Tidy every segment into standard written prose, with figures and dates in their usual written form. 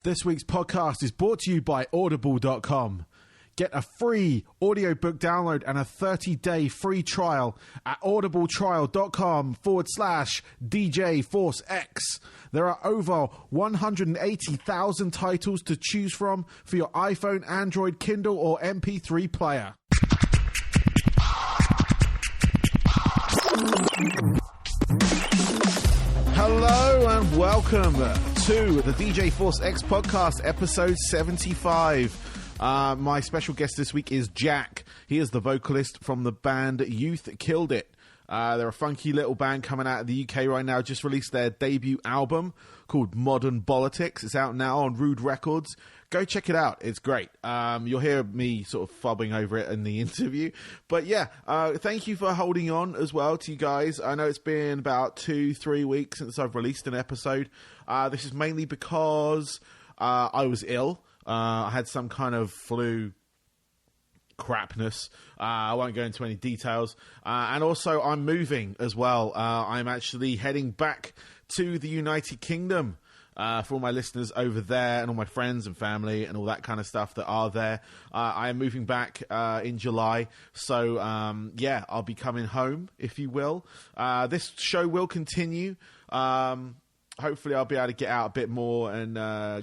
This week's podcast is brought to you by Audible.com. Get a free audiobook download and a 30-day free trial at audibletrial.com/DJ Force X. There are over 180,000 titles to choose from for your iPhone, Android, Kindle, or MP3 player. Hello and welcome to the DJ Force X podcast, episode 75. My special guest this week is Jack. He is the vocalist from the band Youth Killed It. They're a funky little band coming out of the UK right now. Just released their debut album called Modern Bollotics. It's out now on Rude Records. Go check it out. It's great. You'll hear me sort of fubbing over it in the interview. But yeah, thank you for holding on as well to you guys. I know it's been about 2-3 weeks since I've released an episode. This is mainly because I was ill. I had some kind of flu crapness. I won't go into any details. And also, I'm moving as well. I'm actually heading back to the United Kingdom. For all my listeners over there and all my friends and family and all that kind of stuff that are there. I am moving back in July. So, yeah, I'll be coming home, if you will. This show will continue. Hopefully I'll be able to get out a bit more and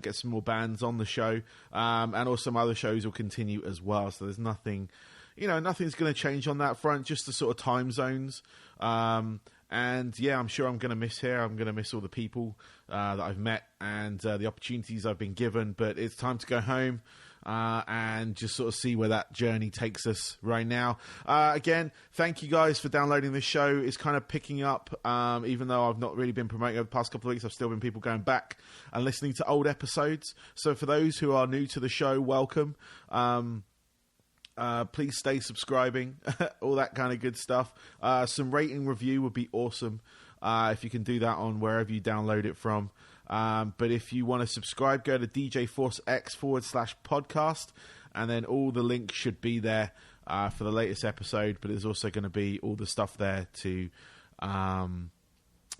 get some more bands on the show. And also some other shows will continue as well. So there's nothing, nothing's going to change on that front, just the sort of time zones. And yeah, I'm sure I'm going to miss here. I'm going to miss all the people that I've met and the opportunities I've been given. But it's time to go home and just sort of see where that journey takes us right now. Again, thank you guys for downloading this show. It's kind of picking up, even though I've not really been promoting over the past couple of weeks. I've still been people going back and listening to old episodes. So for those who are new to the show, welcome. Please stay subscribing, all that kind of good stuff. Some rating review would be awesome if you can do that on wherever you download it from. But if you want to subscribe, go to djforcex/podcast, and then all the links should be there for the latest episode. But there's also going to be all the stuff there to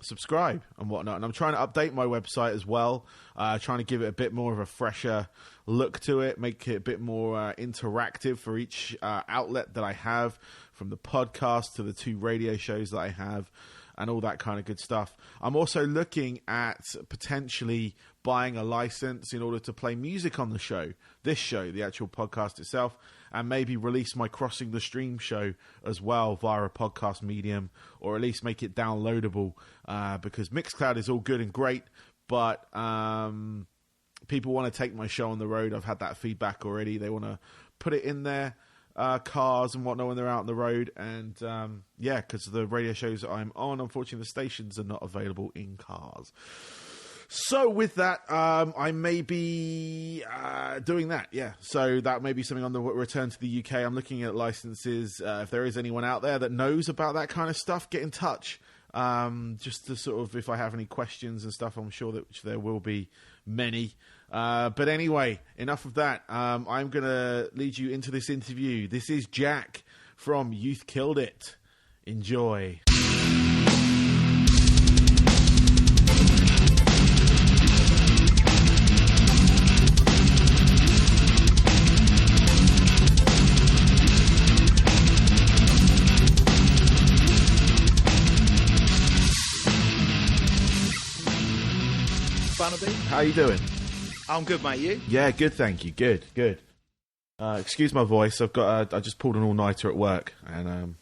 subscribe and whatnot. And I'm trying to update my website as well, trying to give it a bit more of a fresher look to it, make it a bit more interactive for each outlet that I have, from the podcast to the 2 radio shows that I have and all that kind of good stuff. I'm also looking at potentially buying a license in order to play music on the show, this show, the actual podcast itself, and maybe release my Crossing the Stream show as well via a podcast medium, or at least make it downloadable, because Mixcloud is all good and great, but people want to take my show on the road. I've had that feedback already. They want to put it in their cars and whatnot when they're out on the road. And yeah, because the radio shows that I'm on, unfortunately, the stations are not available in cars. So with that, I may be doing that, yeah. So that may be something on the return to the UK. I'm looking at licenses. If there is anyone out there that knows about that kind of stuff, get in touch. Just to sort of, if I have any questions and stuff, I'm sure that there will be many. But anyway, enough of that. I'm going to lead you into this interview. This is Jack from Youth Killed It. Enjoy. How you doing? I'm good, mate. You? Yeah, good. Thank you. Good. Excuse my voice. I just pulled an all-nighter at work, and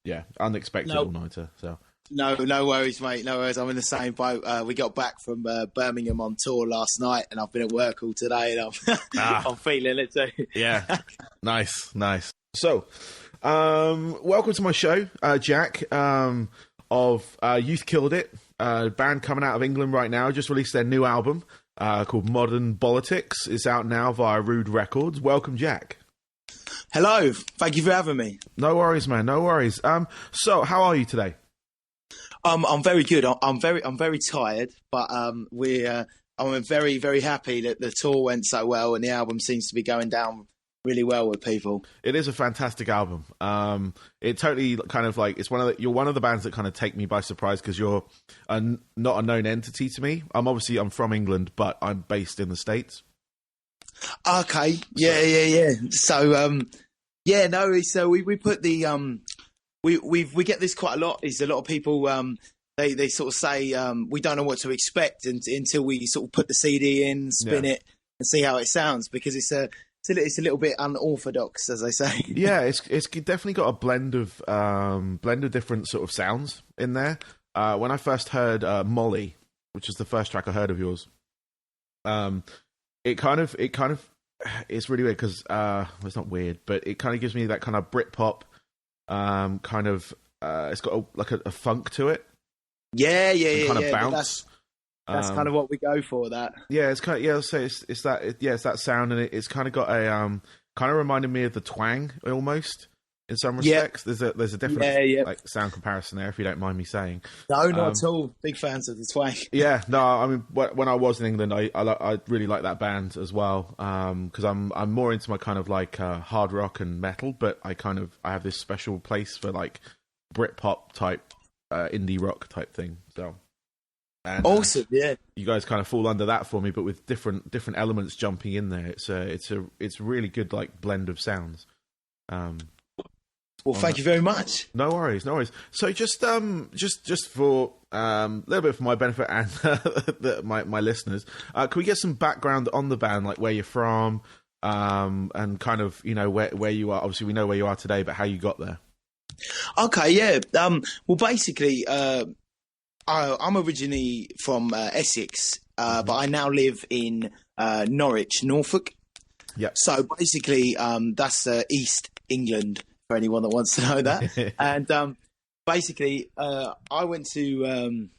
yeah, unexpected all-nighter. So no worries, mate. No worries. I'm in the same boat. We got back from Birmingham on tour last night, and I've been at work all today, and I'm feeling it too. Yeah, nice. So, welcome to my show, Jack. Of Youth Killed It, band coming out of England right now. Just released their new album called Modern Bollotics. It's out now via Rude Records. Welcome, Jack. Hello. Thank you for having me. No worries, man. No worries. So how are you today? I'm very good. I'm very tired, but I'm very, very happy that the tour went so well and the album seems to be going down really well with people. It is a fantastic album. It totally kind of like, you're one of the bands that kind of take me by surprise because you're not a known entity to me. I'm from England, but I'm based in the States. Okay, yeah. So, yeah, no, so we put the we get this quite a lot. Is a lot of people they sort of say we don't know what to expect until we sort of put the CD in, spin it, and see how it sounds, because it's a little bit unorthodox, as I say. Yeah, it's definitely got a blend of different sort of sounds in there. When I first heard Molly, which is the first track I heard of yours, it kind of it's really weird because well, it's not weird, but it kind of gives me that kind of Britpop kind of it's got a funk to it. Yeah, kind of bounce. That's kind of what we go for. That. Yeah, it's kind of I'll say it's that sound, and it's kind of got a kind of reminded me of the twang almost in some respects. There's a different like sound comparison there, if you don't mind me saying. No, not at all. Big fans of the twang. Yeah, no, I mean when I was in England, I really like that band as well, because I'm more into my kind of like hard rock and metal, but I have this special place for like Britpop type indie rock type thing. So. And, awesome, yeah. You guys kind of fall under that for me, but with different elements jumping in there. It's a really good like blend of sounds. Well, thank you very much. No worries. So just for a little bit for my benefit and my listeners, can we get some background on the band, like where you're from, and kind of where you are? Obviously, we know where you are today, but how you got there. Okay, yeah. Well, basically, I'm originally from Essex, but I now live in Norwich, Norfolk. Yeah. So basically, that's East England for anyone that wants to know that. And basically, I went to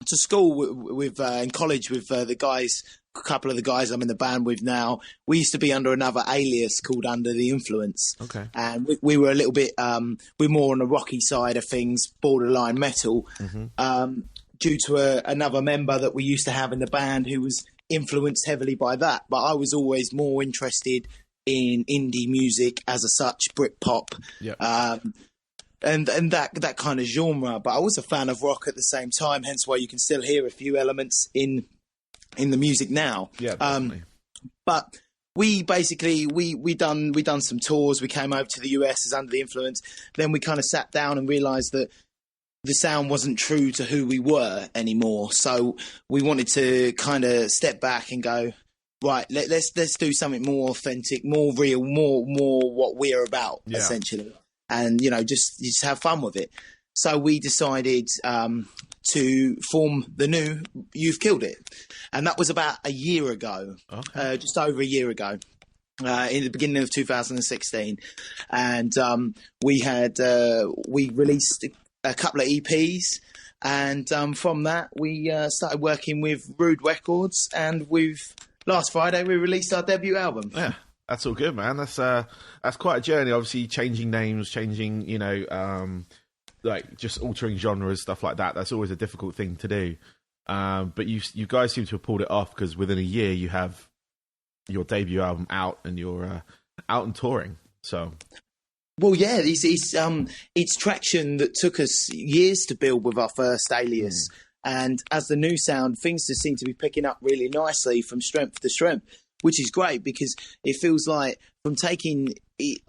school with in college with the guys. A couple of the guys I'm in the band with now. We used to be under another alias called Under the Influence. Okay. And we were a little bit, we're more on the rocky side of things, borderline metal, due to another member that we used to have in the band who was influenced heavily by that. But I was always more interested in indie music as a such, Britpop, and that kind of genre. But I was a fan of rock at the same time, hence why you can still hear a few elements in the music now. Yeah, definitely. But we basically we done some tours. We came over to the US as Under the Influence. Then we kind of sat down and realised that the sound wasn't true to who we were anymore. So we wanted to kind of step back and go, right, let's do something more authentic, more real, more what we're about, essentially, and just have fun with it. So we decided to form the new You've Killed It. And that was about a year ago, just over a year ago, in the beginning of 2016. And we released a couple of EPs. And from that, we started working with Rude Records. And last Friday, we released our debut album. Yeah. That's all good, man. That's quite a journey. Obviously, changing names, changing, like just altering genres, stuff like that. That's always a difficult thing to do. But you guys seem to have pulled it off, because within a year you have your debut album out and you're out and touring. So, well, yeah, it's traction that took us years to build with our first alias, and as the new sound, things just seem to be picking up really nicely from strength to strength, which is great, because it feels like from taking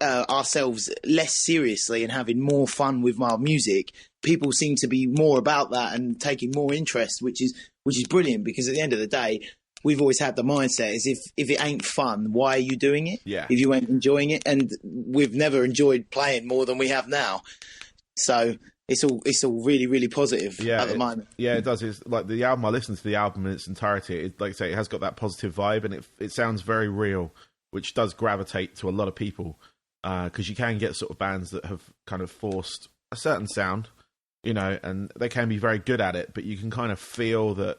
ourselves less seriously and having more fun with our music, people seem to be more about that and taking more interest, which is brilliant, because at the end of the day, we've always had the mindset is if it ain't fun, why are you doing it? Yeah. If you ain't enjoying it, and we've never enjoyed playing more than we have now. So it's all really, really positive at the moment. Yeah, it does. It's like the album. I listened to the album in its entirety. It, like I say, it has got that positive vibe, and it sounds very real, which does gravitate to a lot of people, because you can get sort of bands that have kind of forced a certain sound, and they can be very good at it, but you can kind of feel that,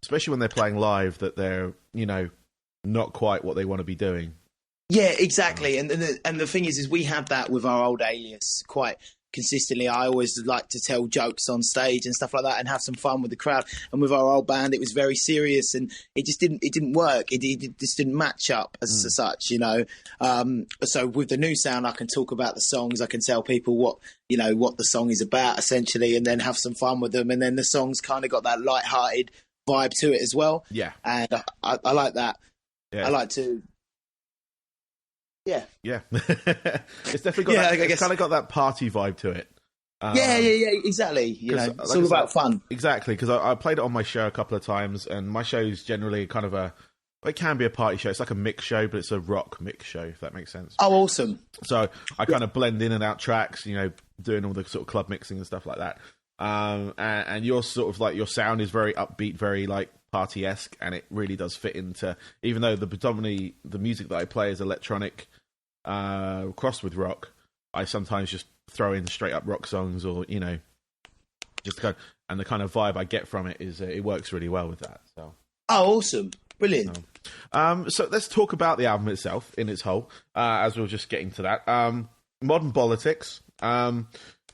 especially when they're playing live, that they're not quite what they want to be doing. Yeah, exactly. And the thing is we had that with our old alias quite consistently. I always like to tell jokes on stage and stuff like that and have some fun with the crowd. And with our old band, it was very serious, and it didn't work. It just didn't match up as such, So with the new sound, I can talk about the songs. I can tell people what the song is about, essentially, and then have some fun with them. And then the songs kind of got that light-hearted vibe to it as well. Yeah. And I like that. Yeah. I like to Yeah. Yeah. It's definitely got that, it's kind of got that party vibe to it. Yeah, exactly. You know, it's all about fun. Exactly, because I played it on my show a couple of times, and my show is generally kind of it can be a party show. It's like a mix show, but it's a rock mix show, if that makes sense. Oh, awesome. So I kind of blend in and out tracks, you know, doing all the sort of club mixing and stuff like that. And your sort of like, your sound is very upbeat, very like party-esque, and it really does fit into, even though predominantly the music that I play is electronic crossed with rock, I sometimes just throw in straight up rock songs, or, you know, just and the kind of vibe I get from it is it works really well with that. So. Oh, awesome. Brilliant. So let's talk about the album itself in its whole, as we were just getting to that. Modern Bollotics.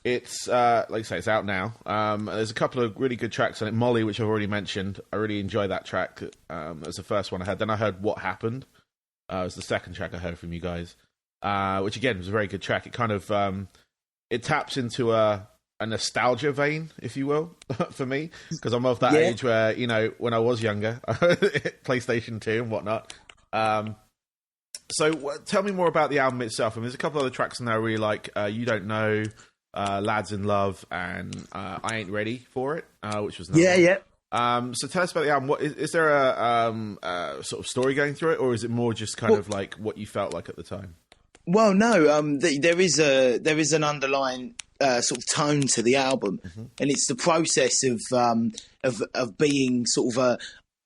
It's like I say, it's out now. There's a couple of really good tracks on it. Molly, which I've already mentioned, I really enjoy that track. As the first one I heard. Then I heard What Happened. It was the second track I heard from you guys, which again was a very good track. It kind of it taps into a nostalgia vein, if you will, for me, because I'm of that age where, you know, when I was younger, PlayStation 2 and whatnot. So tell me more about the album itself. I mean, there's a couple other tracks in there I really like. You Don't Know, Lads in Love, and I Ain't Ready for It, which was yeah. So tell us about the album. Is there a sort of story going through it, or is it more just kind of like what you felt like at the time? Well, no. There is an underlying sort of tone to the album, and it's the process of being sort of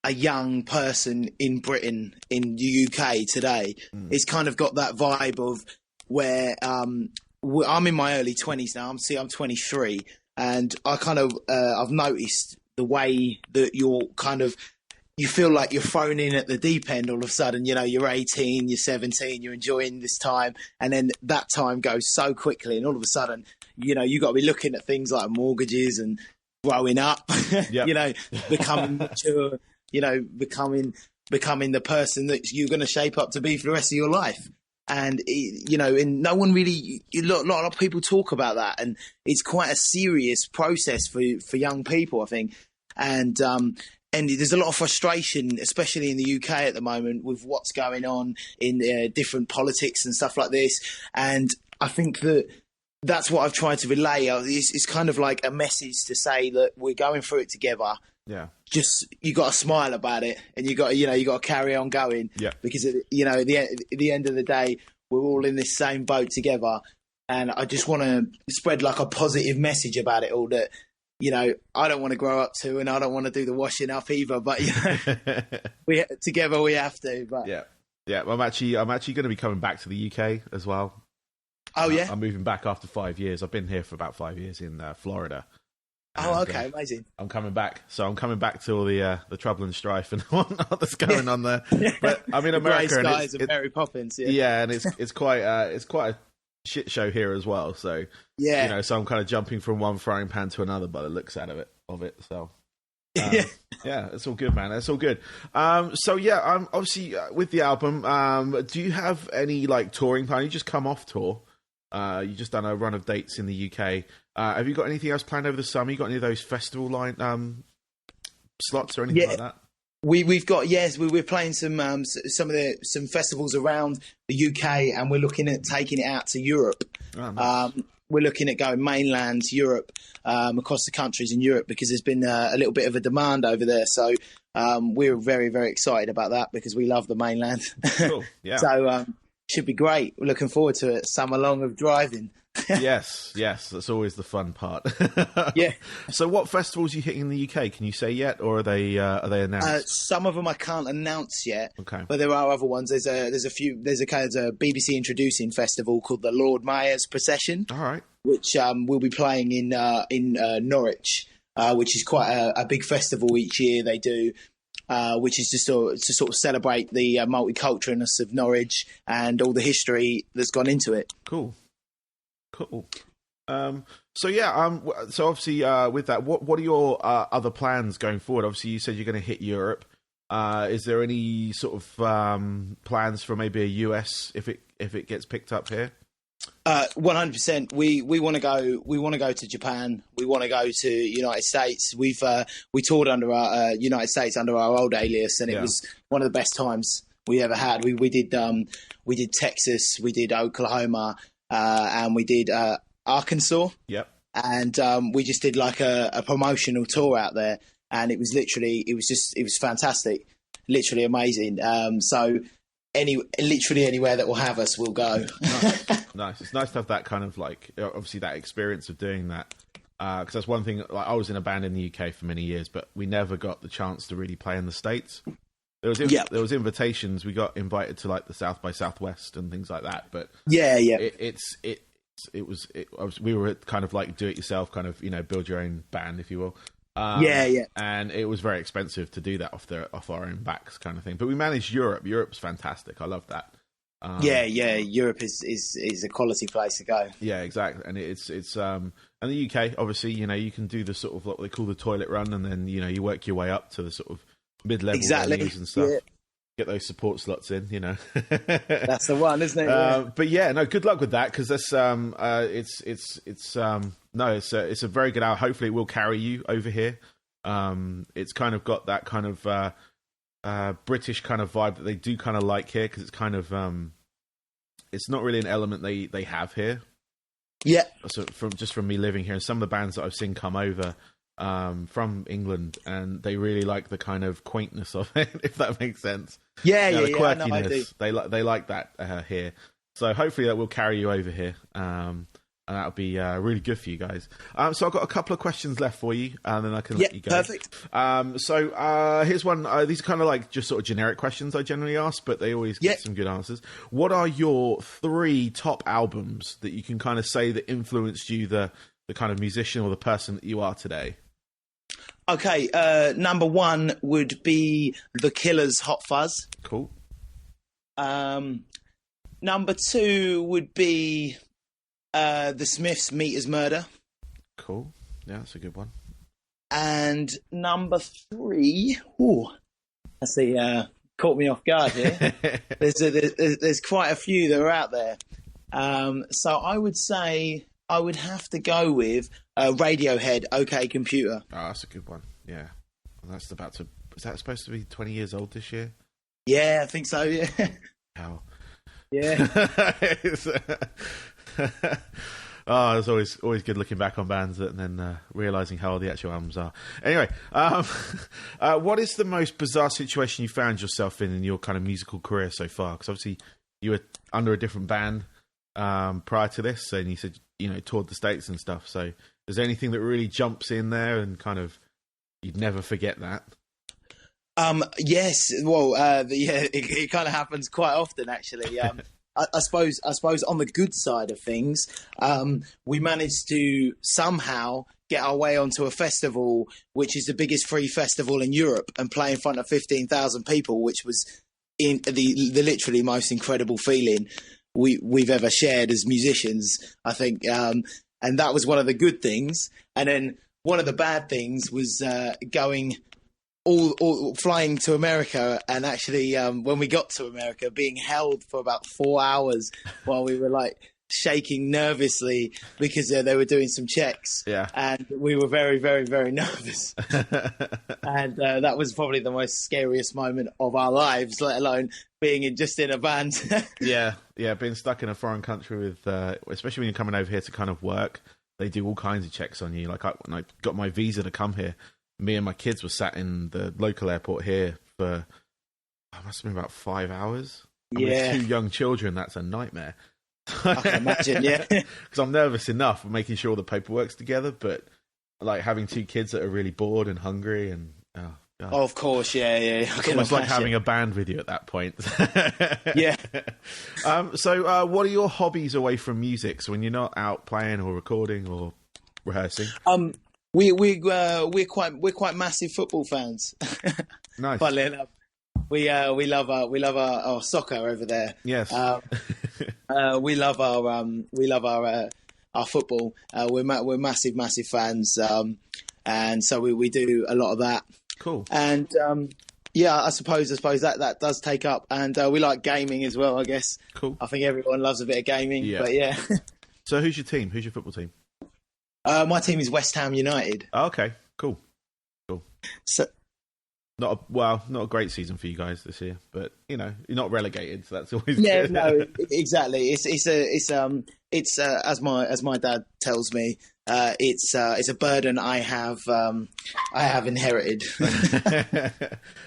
a young person in Britain, in the UK today. It's kind of got that vibe of where I'm in my early 20s now. I'm 23, and I kind of I've noticed the way that you feel like you're thrown in at the deep end all of a sudden. You know, you're 18, you're 17, you're enjoying this time, and then that time goes so quickly, and all of a sudden, you know, you got to be looking at things like mortgages and growing up, Yep. you know, becoming mature, you know, becoming the person that you're going to shape up to be for the rest of your life. And, you know, and no one really, a lot of people talk about that, and it's quite a serious process for young people, I think. And there's a lot of frustration, especially in the UK at the moment, with what's going on in different politics and stuff like this. And I think that's what I've tried to relay. It's kind of like a message to say that we're going through it together. Yeah. Just, you got to smile about it, and you got to carry on going. Yeah. Because at the end of the day, we're all in this same boat together. And I just want to spread like a positive message about it all, that, you know, I don't want to grow up to, and I don't want to do the washing up either. But, you know, together we have to. But yeah. Well, I'm actually going to be coming back to the UK as well. Oh yeah. I'm moving back after 5 years. I've been here for about 5 years in Florida. Oh, okay, amazing. I'm coming back, so I'm coming back to all the trouble and strife and whatnot that's going on there. But I'm in America, and it's Mary Poppins. Yeah, and it's quite a shit show here as well. So yeah, you know, so I'm kind of jumping from one frying pan to another by the looks out of it. So yeah, it's all good, man. It's all good. So yeah, I'm obviously with the album. Do you have any like touring plan? You just come off tour. You just done a run of dates in the UK. Have you got anything else planned over the summer? You got any of those festival slots or anything like that? We've got, yes, we're playing some festivals around the UK, and we're looking at taking it out to Europe. Oh, nice. We're looking at going mainland Europe, across the countries in Europe, because there's been a little bit of a demand over there. So we're very, very excited about that, because we love the mainland. Cool. Yeah. So should be great. We're looking forward to it. Summer long of driving. yes, that's always the fun part. Yeah. So, what festivals are you hitting in the UK? Can you say yet, or are they announced? Some of them I can't announce yet. Okay. But there are other ones. There's a few. There's a BBC introducing festival called the Lord Mayor's Procession. All right. Which we'll be playing in Norwich, which is quite a big festival each year they do. Which is just to sort of celebrate the multiculturalness of Norwich and all the history that's gone into it. Cool. So yeah, so obviously with that, what are your other plans going forward? Obviously, you said you're going to hit Europe. Is there any sort of plans for maybe a US if it gets picked up here? 100%. We want to go. We want to go to Japan. We want to go to United States. We toured under our United States under our old alias, and it was one of the best times we ever had. We did Texas, we did Oklahoma, and we did Arkansas. Yep. And we just did like a promotional tour out there, and it was fantastic, literally amazing. So literally anywhere that will have us, we'll go. Nice. It's nice to have that kind of like, obviously that experience of doing that. Because that's one thing. Like, I was in a band in the UK for many years, but we never got the chance to really play in the States. There was invitations. We got invited to like the South by Southwest and things like that. But we were kind of like do it yourself, kind of, you know, build your own band, if you will. And it was very expensive to do that off our own backs, kind of thing. But we managed Europe. Europe's fantastic. I love that. Europe is a quality place to go. Yeah, exactly. And it's and the UK, obviously, you know, you can do the sort of what they call the toilet run, and then, you know, you work your way up to the sort of mid-level venues and stuff. Yeah. Get those support slots in, you know. That's the one, isn't it? But yeah, no, good luck with that, because that's it's a very good hour. Hopefully, it will carry you over here. It's kind of got that kind of British kind of vibe that they do kind of like here, because it's kind of it's not really an element they have here. Yeah. So from me living here, and some of the bands that I've seen come over from England, and they really like the kind of quaintness of it, if that makes sense. The quirkiness. They like that here. So hopefully that will carry you over here. And that'll be really good for you guys. So I've got a couple of questions left for you, and then I can let you go. Perfect. So here's one. These are kind of like just sort of generic questions I generally ask, but they always get some good answers. What are your 3 top albums that you can kind of say that influenced you, the kind of musician or the person that you are today? Okay, number 1 would be The Killer's Hot Fuzz. Cool. Number 2 would be The Smiths' Meter's Murder. Cool. Yeah, that's a good one. And number 3, that's caught me off guard here. there's quite a few that are out there. So I would say I would have to go with Radiohead, OK Computer. Oh, that's a good one. Yeah. Is that supposed to be 20 years old this year? Yeah, I think so, yeah. How? Yeah. It's always good looking back on bands and then realising how old the actual albums are. Anyway, what is the most bizarre situation you found yourself in your kind of musical career so far? Because obviously you were under a different band prior to this, and you said, you know, toured the States and stuff. So is there anything that really jumps in there and kind of you'd never forget that? Yes. Well, it kind of happens quite often, actually. I suppose on the good side of things, we managed to somehow get our way onto a festival, which is the biggest free festival in Europe, and play in front of 15,000 people, which was in the literally most incredible feeling we've ever shared as musicians, I think. And that was one of the good things. And then one of the bad things was going all flying to America, and actually when we got to America, being held for about 4 hours while we were like shaking nervously because they were doing some checks. Yeah, and we were very, very, very nervous. And that was probably the most scariest moment of our lives, let alone being in a band. yeah, being stuck in a foreign country with, especially when you're coming over here to kind of work, they do all kinds of checks on you. Like when I got my visa to come here, me and my kids were sat in the local airport here for, it must have been about 5 hours. With 2 young children, that's a nightmare. I can imagine, yeah. Because I'm nervous enough of making sure all the paperwork's together, but like having 2 kids that are really bored and hungry and... Oh, of course, yeah. It's almost like having a band with you at that point. Yeah. So what are your hobbies away from music? So when you're not out playing or recording or rehearsing? We're quite massive football fans. Nice. Funnily enough, we love our soccer over there. Yes. We love our football. We're massive fans, and so we do a lot of that. Cool. And I suppose that does take up, and we like gaming as well, I guess. Cool. I think everyone loves a bit of gaming. Yeah. But yeah. So who's your team? Who's your football team? My team is West Ham United. Oh, okay, cool. So Not a great season for you guys this year, but you're not relegated, so that's always Yeah, good. no, exactly. It's as my dad tells me, it's a burden I have inherited.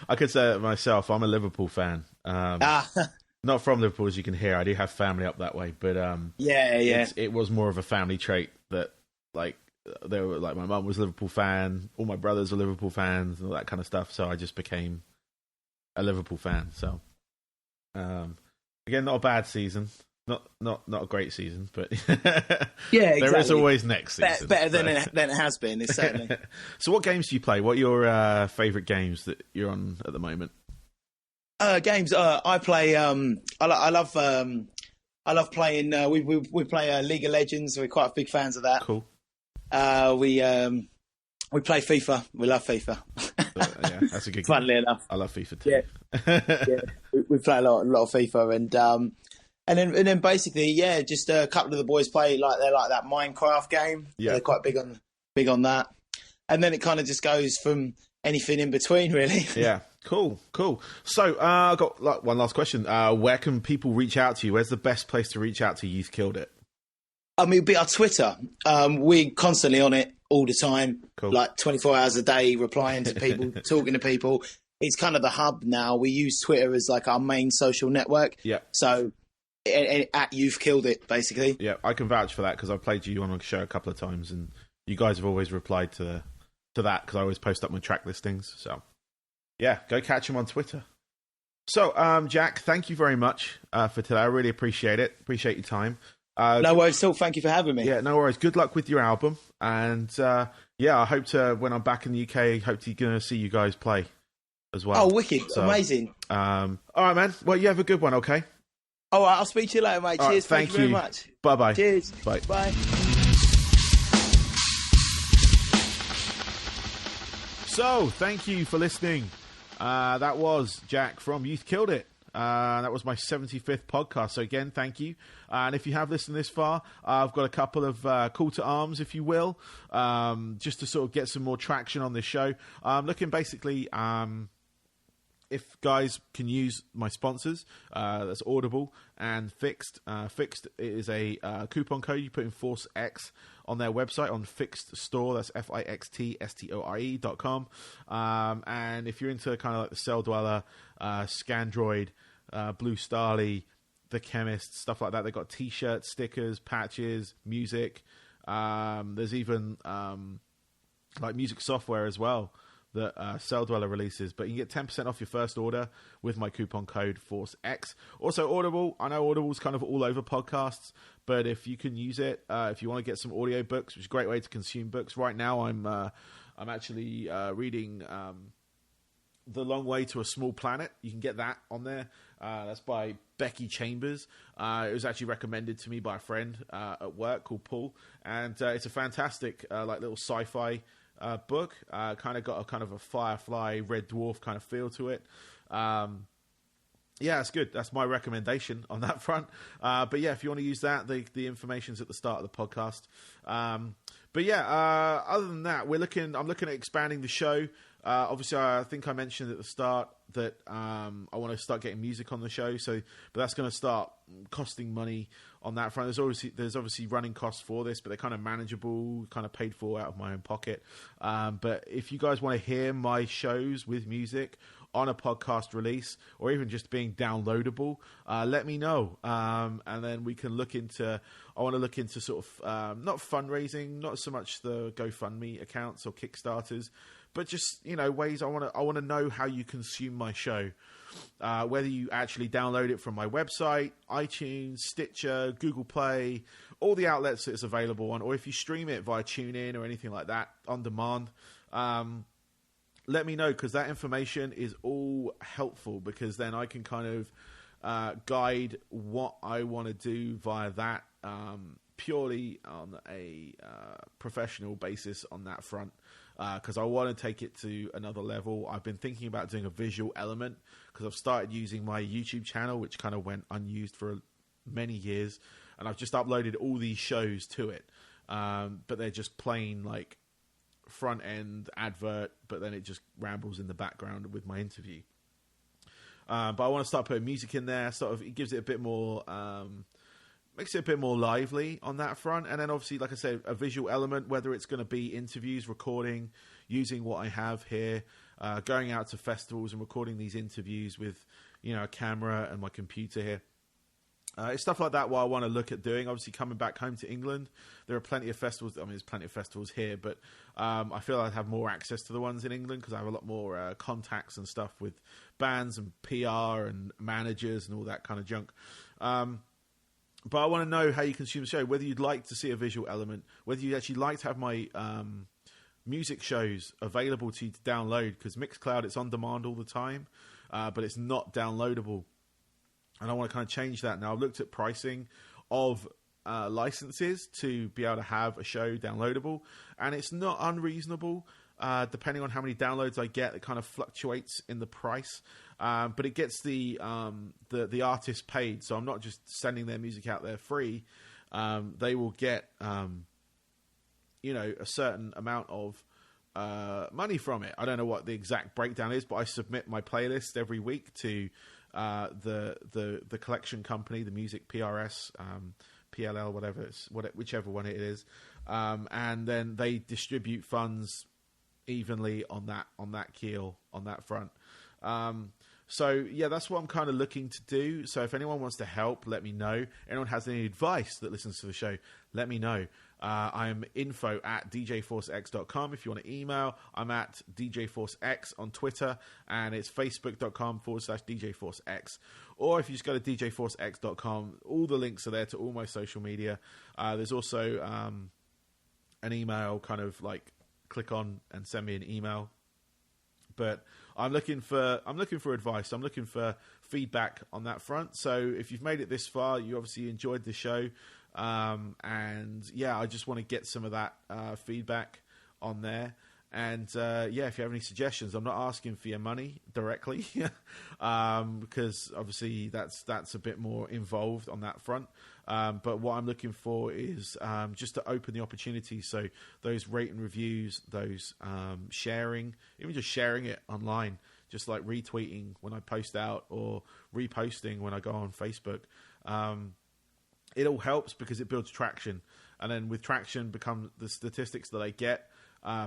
I could say it myself. I'm a Liverpool fan. Not from Liverpool, as you can hear. I do have family up that way, but yeah. it was more of a family trait that they were like, my mum was a Liverpool fan, all my brothers were Liverpool fans, and all that kind of stuff. So I just became a Liverpool fan. So again, not a bad season, not a great season, but yeah, exactly. There is always next season. Better than it has been. It's certainly. So, what games do you play? What are your favourite games that you're on at the moment? Games. I play. I love playing. We play League of Legends. We're quite big fans of that. Cool. We play FIFA. We love FIFA. Yeah, that's a good game. Funnily enough, I love FIFA too. Yeah. We play a lot of FIFA, and then basically, just a couple of the boys play they like that Minecraft game. Yeah, they're quite big on that, and then it kind of just goes from anything in between, really. Yeah. Cool. So, I've got one last question. Where can people reach out to you? Where's the best place to reach out to You've Killed It? I mean, it'd be our Twitter. We're constantly on it all the time, cool. 24 hours a day, replying to people, talking to people. It's kind of the hub now. We use Twitter as our main social network. Yeah. So, at You've Killed It, basically. Yeah, I can vouch for that because I've played you on a show a couple of times, and you guys have always replied to that because I always post up my track listings. So, yeah, go catch him on Twitter. So, Jack, thank you very much for today. I really appreciate it. Appreciate your time. No worries at all. Thank you for having me. Yeah, no worries. Good luck with your album. And, I hope when I'm back in the UK, hope to going to see you guys play as well. Oh, wicked. So, amazing. All right, man. Well, you have a good one, okay? All right, I'll speak to you later, mate. All Cheers. Right, thank you very much. Bye-bye. Cheers. Bye. Bye. So, thank you for listening. That was Jack from Youth Killed It. That was my 75th podcast. So again, thank you. And if you have listened this far, I've got a couple of call to arms, if you will, just to sort of get some more traction on this show. I'm looking basically if guys can use my sponsors, that's Audible and Fixed. Fixed is a coupon code. You put in Force X on their website on Fixed Store. That's FIXTSTORE.com. And if you're into kind of like the Cell Dweller, Scandroid, Blue Starly, The Chemist, stuff like that, they've got t-shirts, stickers, patches, music. There's even like music software as well that Cell Dweller releases, but you can get 10% off your first order with my coupon code ForceX. Also Audible, I know Audible's kind of all over podcasts, but if you can use it, if you want to get some audio books, which is a great way to consume books. Right now I'm actually reading The Long Way to a Small Planet. You can get that on there. That's by Becky Chambers. It was actually recommended to me by a friend at work called Paul, and it's a fantastic little sci-fi book. Kind of got a Firefly, Red Dwarf kind of feel to it. Yeah, it's good. That's my recommendation on that front. But yeah, if you want to use that, the information's at the start of the podcast. But yeah, other than that, I'm looking at expanding the show. Obviously, I think I mentioned at the start that I want to start getting music on the show. But that's going to start costing money on that front. There's obviously running costs for this, but they're kind of manageable, kind of paid for out of my own pocket. But if you guys want to hear my shows with music on a podcast release, or even just being downloadable, let me know. And then we can I want to look into sort of, not fundraising, not so much the GoFundMe accounts or Kickstarters, but just, ways I want to know how you consume my show. Whether you actually download it from my website, iTunes, Stitcher, Google Play, all the outlets that it's available on, or if you stream it via TuneIn or anything like that on demand, let me know, because that information is all helpful, because then I can kind of guide what I want to do via that, purely on a professional basis on that front, because I want to take it to another level. I've been thinking about doing a visual element, because I've started using my YouTube channel, which kind of went unused for many years, and I've just uploaded all these shows to it, but they're just plain front end advert, but then it just rambles in the background with my interview. But I want to start putting music in there. Sort of, it gives it a bit more, makes it a bit more lively on that front. And then obviously, like I said, a visual element, whether it's going to be interviews, recording, using what I have here, going out to festivals and recording these interviews with, a camera and my computer here. It's stuff like that what I want to look at doing. Obviously, coming back home to England, there are plenty of festivals. I mean, there's plenty of festivals here, but I feel I'd have more access to the ones in England because I have a lot more contacts and stuff with bands and PR and managers and all that kind of junk. But I want to know how you consume the show, whether you'd like to see a visual element, whether you'd actually like to have my music shows available to you to download, because Mixcloud, it's on demand all the time, but it's not downloadable. And I want to kind of change that now. I've looked at pricing of licenses to be able to have a show downloadable, and it's not unreasonable. Depending on how many downloads I get, it kind of fluctuates in the price. But it gets the artist paid, so I'm not just sending their music out there free. They will get a certain amount of money from it. I don't know what the exact breakdown is, but I submit my playlist every week to the collection company, the music PRS, PLL, whichever one it is, and then they distribute funds evenly on that keel, on that front. So yeah, that's what I'm kind of looking to do. So if anyone wants to help, let me know. Anyone has any advice that listens to the show, let me know. I'm info@djforcex.com. If you want to email, I'm at djforcex on Twitter, and it's facebook.com/djforcex. Or if you just go to djforcex.com, all the links are there to all my social media. There's also an email, kind of like click on and send me an email. But I'm looking for advice. I'm looking for feedback on that front. So if you've made it this far, you obviously enjoyed the show. And yeah, I just want to get some of that feedback on there. And yeah, if you have any suggestions, I'm not asking for your money directly because obviously that's a bit more involved on that front. But what I'm looking for is just to open the opportunity. So those rate and reviews, those sharing, even just sharing it online, just like retweeting when I post out or reposting when I go on Facebook. It all helps because it builds traction. And then with traction, the statistics that I get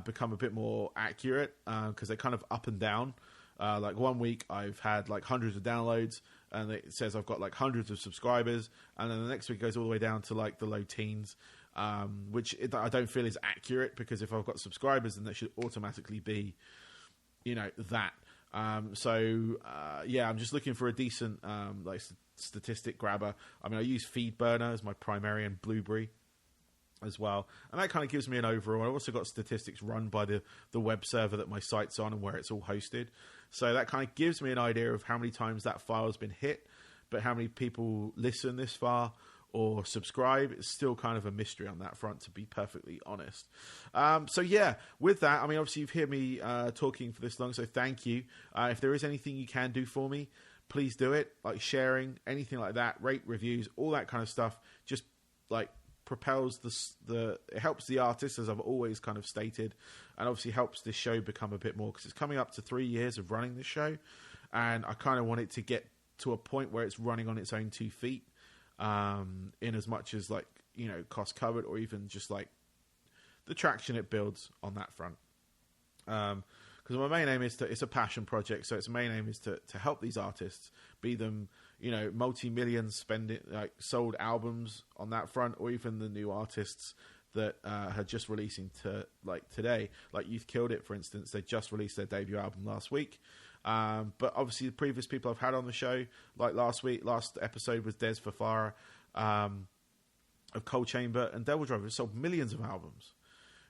become a bit more accurate because they're kind of up and down. Like 1 week I've had like hundreds of downloads and it says I've got like hundreds of subscribers, and then the next week goes all the way down to like the low teens, which I don't feel is accurate, because if I've got subscribers then that should automatically be that. Yeah, I'm just looking for a decent like statistic grabber. I mean, I use FeedBurner as my primary and Blueberry as well, and that kind of gives me an overall. I've also got statistics run by the web server that my site's on and where it's all hosted, so that kind of gives me an idea of how many times that file has been hit. But how many people listen this far or subscribe, it's still kind of a mystery on that front, to be perfectly honest. So yeah, with that, I mean, obviously you've heard me talking for this long, so thank you. If there is anything you can do for me, please do it, like sharing, anything like that, rate, reviews, all that kind of stuff. Just like propels it helps the artist, as I've always kind of stated, and obviously helps this show become a bit more, because it's coming up to 3 years of running this show, and I kind of want it to get to a point where it's running on its own 2 feet, in as much as like cost covered, or even just like the traction it builds on that front. Because my main aim is it's a passion project, so its main aim is to help these artists, be them multi-million sold albums on that front, or even the new artists that are just releasing today, like Youth Killed It, for instance. They just released their debut album last week. But obviously the previous people I've had on the show, like last episode was Des Fafara of Cold Chamber and Devil Driver, sold millions of albums.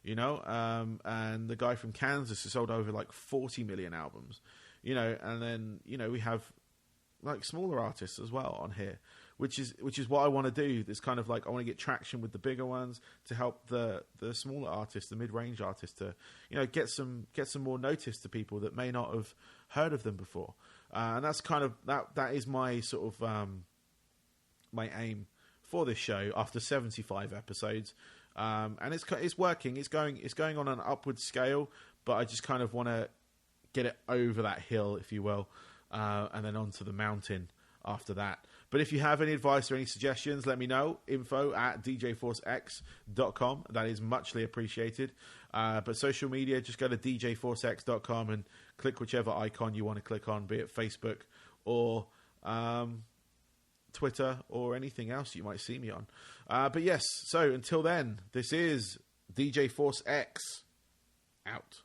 And the guy from Kansas has sold over like 40 million albums, and then, we have like smaller artists as well on here, which is what I want to do. It's kind of like, I want to get traction with the bigger ones to help the smaller artists, the mid-range artists, to, get some more notice to people that may not have heard of them before. And that's kind of, that is my sort of, my aim for this show after 75 episodes. and it's working. It's going on an upward scale, but I just kind of want to get it over that hill, if you will, and then onto the mountain after that. But if you have any advice or any suggestions, let me know. info@djforcex.com. That is muchly appreciated. But social media, just go to djforcex.com and click whichever icon you want to click on, be it Facebook or Twitter or anything else you might see me on. But yes, so until then, this is DJ Force X out.